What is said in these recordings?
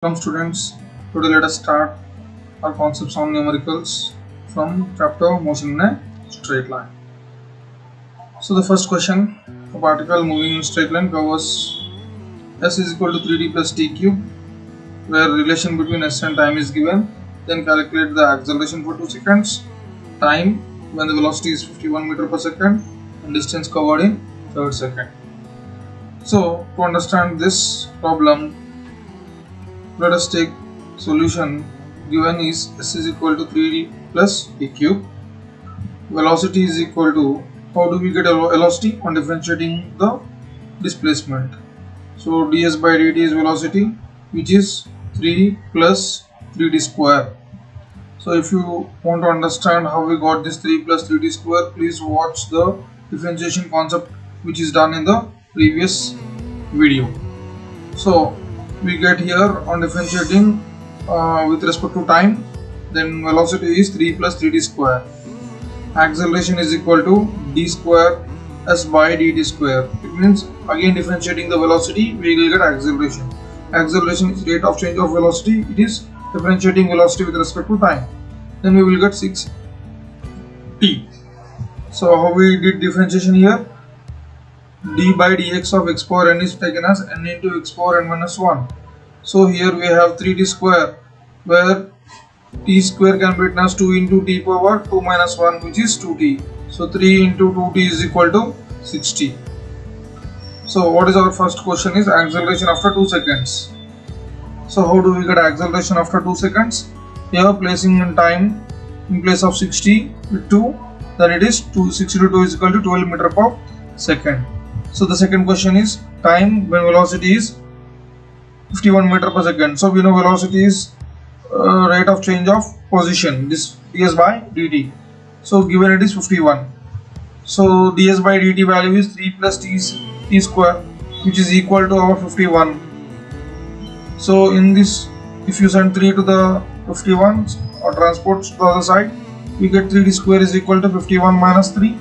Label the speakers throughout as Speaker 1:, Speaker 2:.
Speaker 1: Welcome students. Today let us start our concepts on numericals from chapter motion in a straight line. So the first question, a particle moving in straight line covers s is equal to 3d plus t cube, where relation between s and time is given. Then calculate the acceleration for 2 seconds, time when the velocity is 51 meter per second, and distance covered in third second. So to understand this problem, let us take solution. Given is s is equal to 3d plus t cube. Velocity is equal to, how do we get a velocity? On differentiating the displacement. So ds by dt is velocity, which is 3 plus 3d square. So if you want to understand how we got this 3 plus 3d square, please watch the differentiation concept which is done in the previous video. So we get here on differentiating with respect to time, then velocity is 3 plus 3d square. Acceleration is equal to d square s by dt square. It means again differentiating the velocity, we will get acceleration. Acceleration is rate of change of velocity. It is differentiating velocity with respect to time. Then we will get 6t. So how we did differentiation here? D by dx of x power n is taken as n into x power n minus 1. So here we have 3d square, where t square can be written as 2 into t power 2 minus 1, which is 2t. So 3 into 2t is equal to 6t. So what is our first question is acceleration after 2 seconds. So how do we get acceleration after 2 seconds? Here placing in time in place of 60 with 2, then it is 60 to 2 is equal to 12 meter per second. So the second question is time when velocity is 51 meter per second. So we know velocity is rate of change of position, this ds by dt. So given it is 51. So ds by dt value is 3 plus t square, which is equal to our 51. So in this, if you send 3 to the 51 or transport to the other side, we get 3d square is equal to 51 minus 3.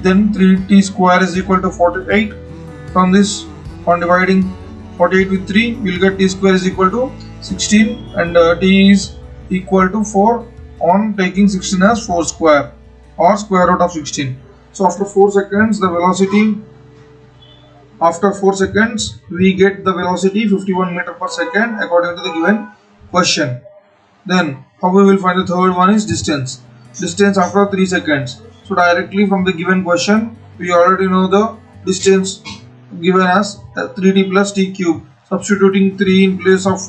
Speaker 1: Then 3t square is equal to 48. From this, on dividing 48 with 3, we will get t square is equal to 16, and t is equal to 4 on taking 16 as 4 square or square root of 16. So after 4 seconds, the velocity, after 4 seconds, we get the velocity 51 meter per second according to the given question. Then how we will find the third one is distance. Distance after 3 seconds. So directly from the given question, we already know the distance given as 3d plus t cube. Substituting 3 in place of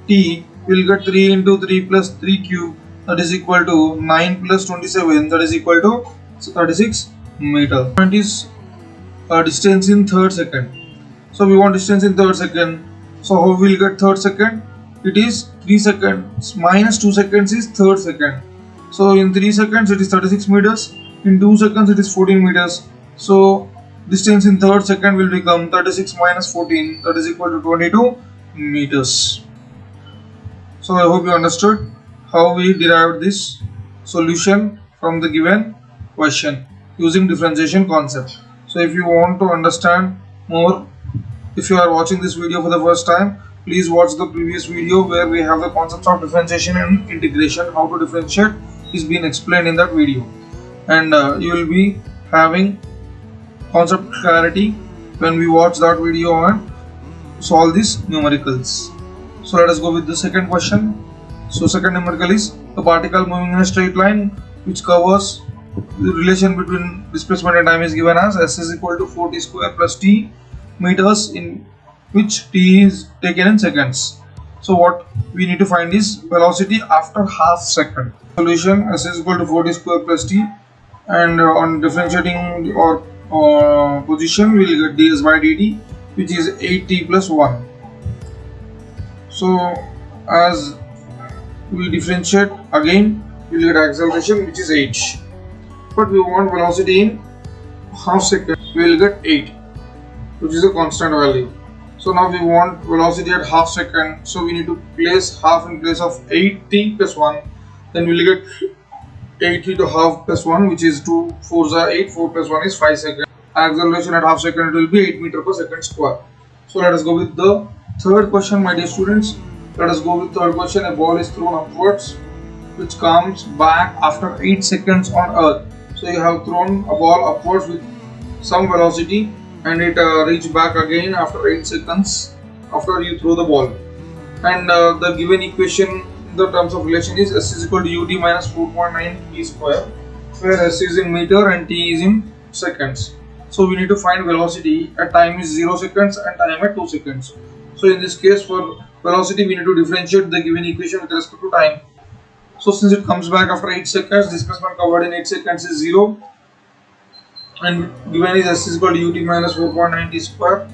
Speaker 1: t, we will get 3 into 3 plus 3 cube, that is equal to 9 plus 27, that is equal to 36 meter. Point is distance in third second. So we want distance in third second. So how we will get third second? It is 3 seconds minus 2 seconds is third second. So in 3 seconds it is 36 meters. In 2 seconds it is 14 meters. So distance in third second will become 36 minus 14, that is equal to 22 meters. So I hope you understood how we derived this solution from the given question using differentiation concept. So if you want to understand more, if you are watching this video for the first time, please watch the previous video where we have the concepts of differentiation and integration. How to differentiate is being explained in that video, and you will be having concept clarity when we watch that video and solve these numericals. So let us go with the second question. So second numerical is a particle moving in a straight line which covers the relation between displacement and time is given as s is equal to 4t square plus t meters, in which t is taken in seconds. So what we need to find is velocity after half second. Solution, s is equal to 4t square plus t, and on differentiating or position we will get ds by dt, which is 8t plus 1. So as we differentiate again, we will get acceleration, which is 8, but we want velocity in half second, we will get 8, which is a constant value. So now we want velocity at half second, so we need to place half in place of 8t plus 1, then we will get 8t to half plus 1, which is 2 4s are 8, 4 plus 1 is 5 seconds. Acceleration at half second, it will be 8 meter per second square. So let us go with the third question, my dear students. Let us go with third question. A ball is thrown upwards, which comes back after 8 seconds on Earth. So you have thrown a ball upwards with some velocity, and it reached back again after 8 seconds after you throw the ball. And the given equation in the terms of relation is S is equal to ut minus 4.9 t square, where S is in meter and t is in seconds. So we need to find velocity at time is 0 seconds and time at 2 seconds. So in this case, for velocity we need to differentiate the given equation with respect to time. So since it comes back after 8 seconds, displacement covered in 8 seconds is 0, and given is S is equal to ut minus 4.9 t square.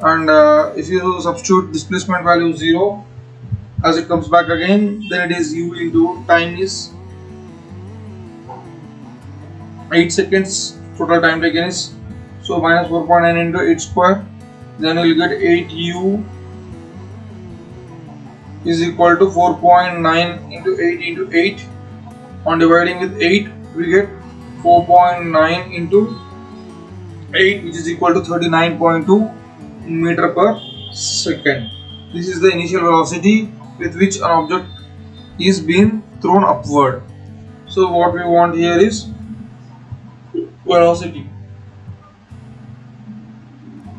Speaker 1: And if you substitute displacement value 0 as it comes back again, then it is u into time is 8 seconds. Total time taken is, so minus 4.9 into 8 square, then you will get 8u is equal to 4.9 into 8 into 8. On dividing with 8, we get 4.9 into 8, which is equal to 39.2 meter per second. This is the initial velocity with which an object is being thrown upward. So what we want here is velocity.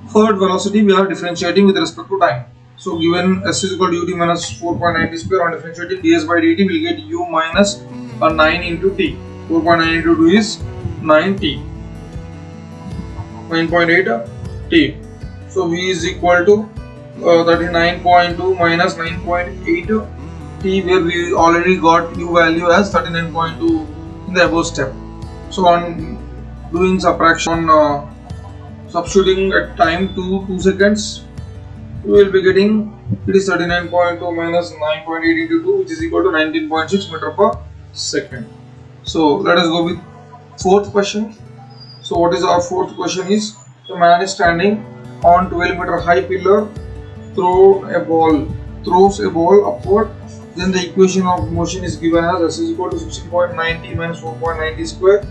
Speaker 1: For velocity, we are differentiating with respect to time. So given S is equal to ut minus 4.9 t square, on differentiating ds by dt, we will get u minus 9 into t. 4.9 into 2 is 9t. 9.8 t. So v is equal to 39.2 minus 9.8 t, where we already got u value as 39.2 in the above step. So on doing subtraction, substituting at time to 2 seconds, we will be getting, it is 39.2 minus 9.8 into 2, which is equal to 19.6 meter per second. So let us go with fourth question. So what is our fourth question is, the man is standing on 12 meter high pillar, throws a ball upward, then the equation of motion is given as S is equal to 16.9 t minus 4.9 t square,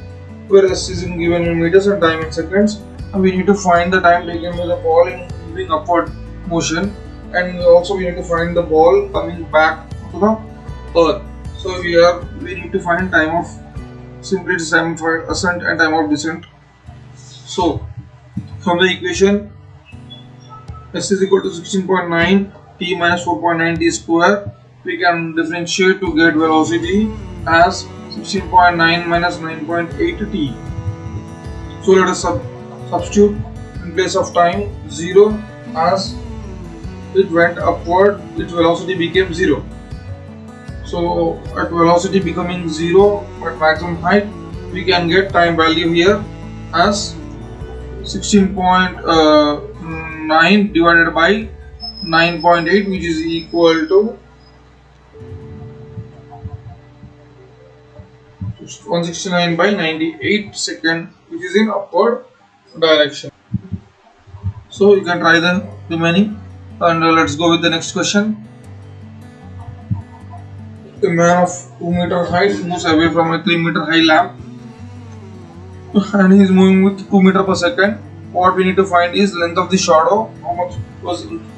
Speaker 1: where S is given in meters and time in seconds, and we need to find the time taken by the ball in moving upward motion, and also we need to find the ball coming back to the earth. So we need to find time of simply time for ascent and time of descent. So from the equation, S is equal to 16.9 t minus 4.9 t square, we can differentiate to get velocity as 16.9 minus 9.8 t. So let us substitute in place of time 0, as it went upward, its velocity became 0. So at velocity becoming 0 at maximum height, we can get time value here as 16.9 divided by 9.8, which is equal to 169 by 98 second, which is in upward direction. So you can try the remaining, and let's go with the next question. A man of 2 meter height moves away from a 3 meter high lamp, and he is moving with 2 meter per second. What we need to find is length of the shadow, how much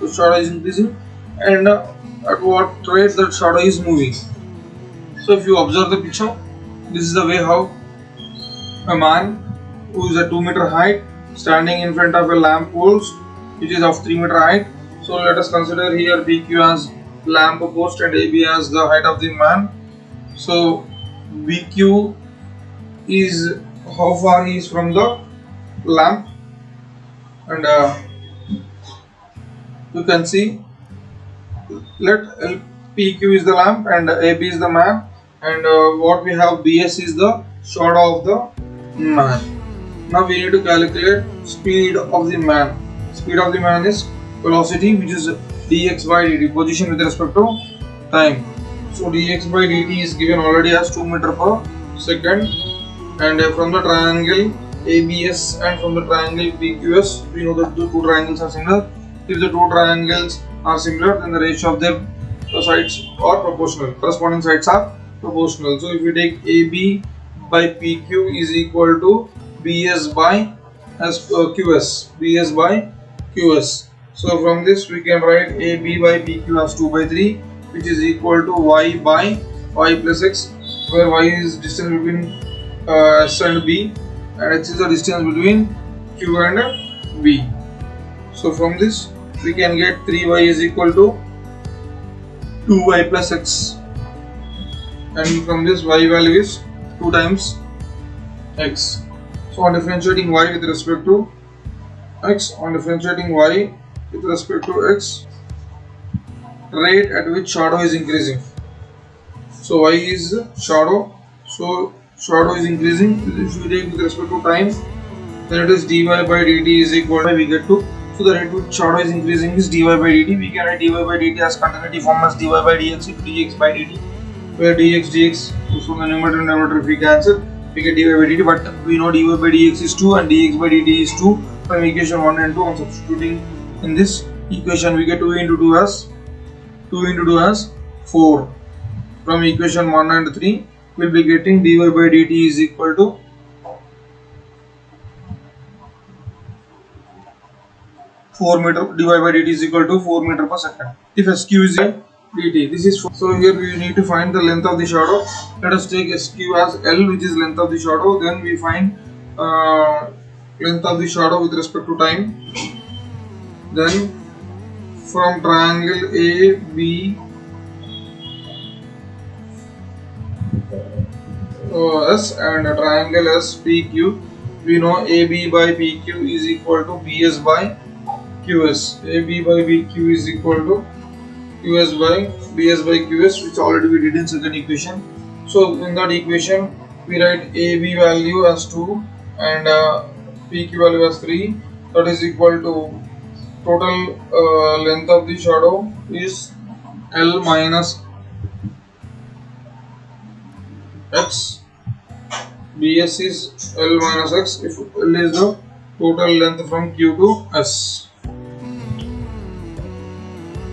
Speaker 1: the shadow is increasing, and at what rate that shadow is moving. So if you observe the picture, this is the way how a man who is at 2 meter height standing in front of a lamp post which is of 3 meter height. So let us consider here BQ as lamp post and AB as the height of the man. So BQ is how far he is from the lamp, and you can see, let PQ is the lamp and AB is the man, and what we have BS is the shadow of the man. Now we need to calculate speed of the man. Speed of the man is velocity, which is dx by dt, position with respect to time. So dx by dt is given already as 2 meter per second, and from the triangle ABS and from the triangle PQS, we know that the two triangles are similar. If the two triangles are similar, then the ratio of their sides are proportional. Corresponding sides are proportional. So if we take AB by PQ is equal to BS by QS. BS by QS. So from this we can write AB by PQ as 2 by 3, which is equal to Y by Y plus X, where Y is distance between S and B and X is the distance between Q and B. So from this we can get 3Y is equal to 2Y plus X, and from this Y value is 2 times X. So on differentiating Y with respect to X, with respect to X, rate at which shadow is increasing. So Y is shadow, so shadow is increasing. If we take with respect to time, then it is dy by dt is equal to, we get to, so the rate at which shadow is increasing is dy by dt. We can write dy by dt as continuity form as dy by dx into dx by dt, where dx, so the numerator and denominator if we cancel, we get dy by dt, but we know dy by dx is 2 and dx by dt is 2 from equation 1 and 2. On substituting in this equation, we get 2 into 2 as 4. From equation 1 and 3, we will be getting dy by dt is equal to 4 meter, dy by dt is equal to 4 meter per second. If SQ is dt, this is 4. So here we need to find the length of the shadow. Let us take SQ as L, which is length of the shadow. Then we find length of the shadow with respect to time. Then from triangle AB S and triangle SPQ, we know AB by PQ is equal to BS by QS. AB by BQ is equal to QS by BS by QS, which already we did in second equation. So in that equation, we write AB value as 2 and PQ value as 3. That is equal to total length of the shadow is L minus X. BS is L minus X if L is the total length from Q to S.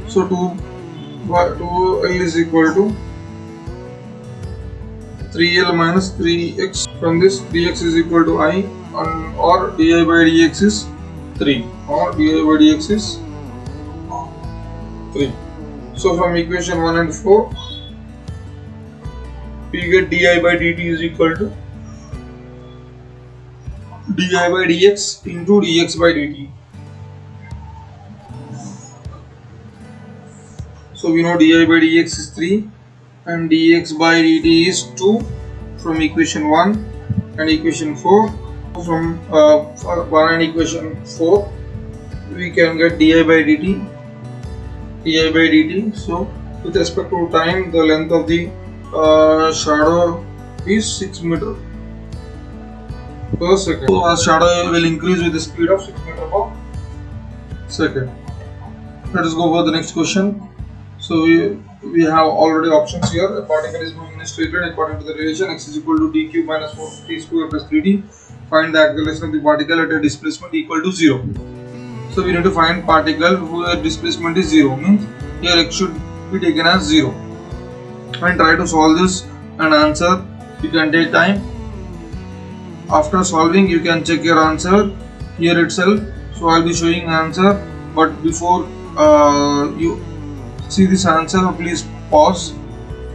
Speaker 1: So 2L is equal to 3L minus 3X. From this 3X is equal to I, or di by dx is 3, or di by dx is 3. So from equation 1 and 4, we get di by dt is equal to di by dx into dx by dt. So we know di by dx is 3 and dx by dt is 2 from equation 1 and equation 4. From 1 and equation 4, we can get di by dt. So with respect to time, the length of the shadow is 6 meter per second. So our shadow will increase with the speed of 6 meter per second. Let us go for the next question. So we have already options here. A particle is moving in a straight line according to the relation x is equal to d cube minus 4t square plus 3d. Find the acceleration of the particle at a displacement equal to 0. So we need to find particle whose displacement is 0, means here x should be taken as 0. And try to solve this and answer. You can take time. After solving, you can check your answer here itself. So I'll be showing answer, but before you see this answer, please pause,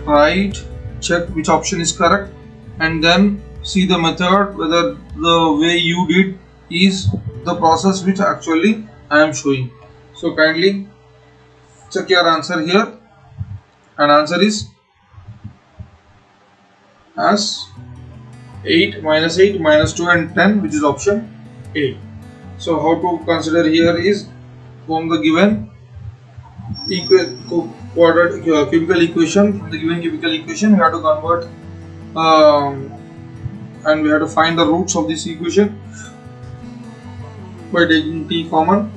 Speaker 1: write, check which option is correct, and then see the method whether the way you did is the process which actually I am showing. So kindly check your answer here, and answer is as 8 minus 2 and 10, which is option A. So how to consider here is from the given cubical equation. From the given cubical equation, we have to convert and we have to find the roots of this equation by taking t common,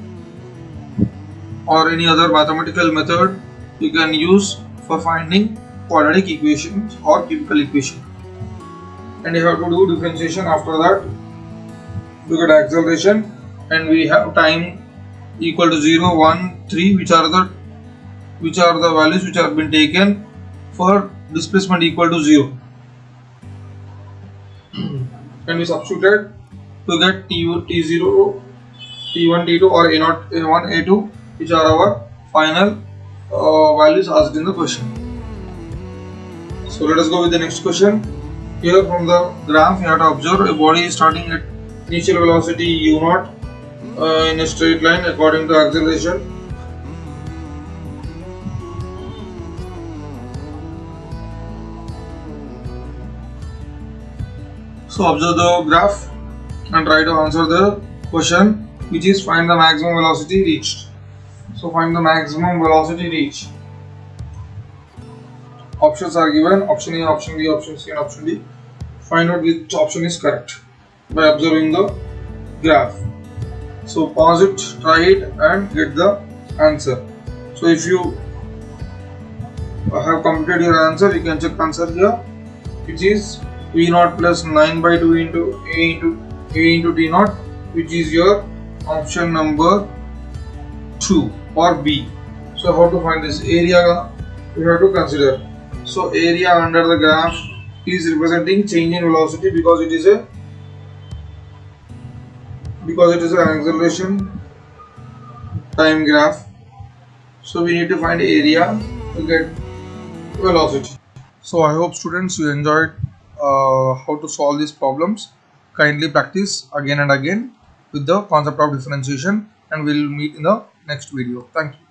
Speaker 1: or any other mathematical method you can use for finding quadratic equations or cubical equation. And you have to do differentiation. After that, we get acceleration, and we have time equal to 0, 1, 3, which are the values which have been taken for displacement equal to 0. And we substituted to get t0, t1, t2, or a0, a1, a2 which are our final values asked in the question. So let us go with the next question. Here from the graph you have to observe a body is starting at initial velocity u0 in a straight line according to acceleration. So observe the graph and try to answer the question, which is find the maximum velocity reached. So find the maximum velocity reached. Options are given: option A, option B, option C and option D. Find out which option is correct by observing the graph. So pause it, try it and get the answer. So if you have completed your answer, you can check answer here, which is V0 plus 9 by 2 into A into T0, which is your option number 2 or B. So how to find this area? You have to consider. So area under the graph is representing change in velocity because it is an acceleration time graph. So we need to find area to get velocity. So I hope students you enjoyed how to solve these problems. Kindly practice again and again with the concept of differentiation, and we'll meet in the next video. Thank you.